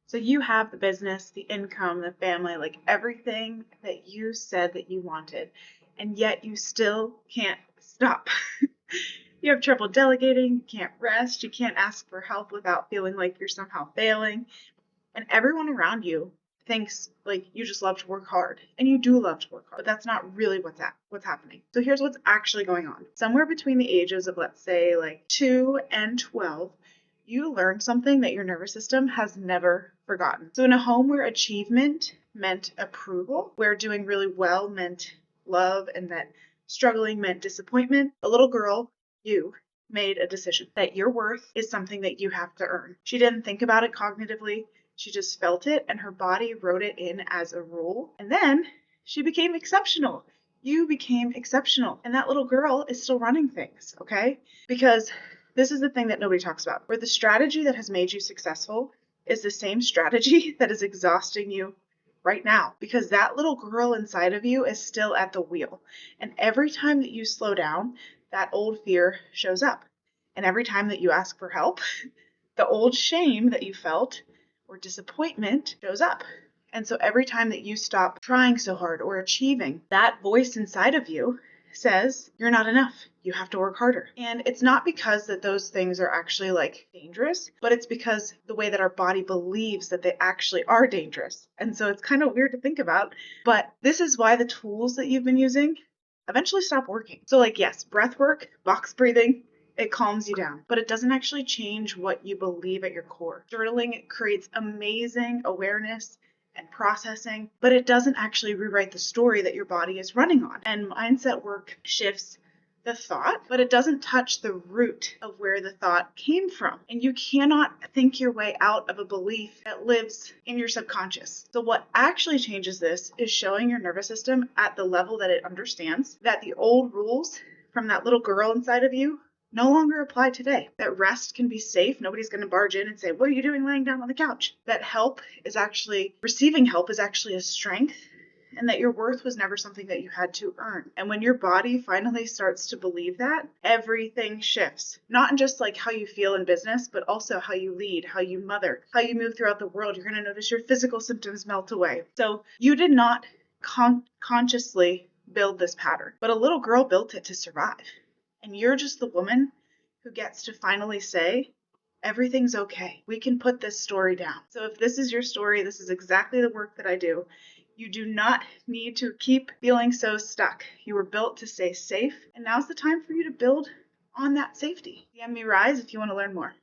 So you have the business, the income, the family, like everything that you said that you wanted, and yet you still can't stop. You have trouble delegating, you can't rest, you can't ask for help without feeling like you're somehow failing. And everyone around you thinks like you just love to work hard. And you do love to work hard, but that's not really what's happening. So here's what's actually going on. Somewhere between the ages of, let's say, like 2 and 12, you learned something that your nervous system has never forgotten. So in a home where achievement meant approval, where doing really well meant love, and that struggling meant disappointment, a little girl, you, made a decision that your worth is something that you have to earn. She didn't think about it cognitively. She just felt it, and her body wrote it in as a rule. And then she became exceptional. You became exceptional. And that little girl is still running things, okay? Because this is the thing that nobody talks about, where the strategy that has made you successful is the same strategy that is exhausting you right now, because that little girl inside of you is still at the wheel. And every time that you slow down, that old fear shows up. And every time that you ask for help, the old shame that you felt or disappointment shows up. And so every time that you stop trying so hard or achieving, that voice inside of you says, you're not enough. You have to work harder. And it's not because that those things are actually like dangerous, but it's because the way that our body believes that they actually are dangerous. And so it's kind of weird to think about, but this is why the tools that you've been using eventually stop working. So like, yes, breath work, box breathing, it calms you down, but it doesn't actually change what you believe at your core. Journaling creates amazing awareness and processing, but it doesn't actually rewrite the story that your body is running on. And mindset work shifts the thought, but it doesn't touch the root of where the thought came from. And you cannot think your way out of a belief that lives in your subconscious. So what actually changes this is showing your nervous system at the level that it understands that the old rules from that little girl inside of you no longer apply today. That rest can be safe. Nobody's going to barge in and say, what are you doing laying down on the couch? That receiving help is actually a strength, and that your worth was never something that you had to earn. And when your body finally starts to believe that, everything shifts. Not in just like how you feel in business, but also how you lead, how you mother, how you move throughout the world. You're going to notice your physical symptoms melt away. So you did not consciously build this pattern, but a little girl built it to survive. And you're just the woman who gets to finally say, everything's okay. We can put this story down. So if this is your story, this is exactly the work that I do. You do not need to keep feeling so stuck. You were built to stay safe, and now's the time for you to build on that safety. DM me Rise if you want to learn more.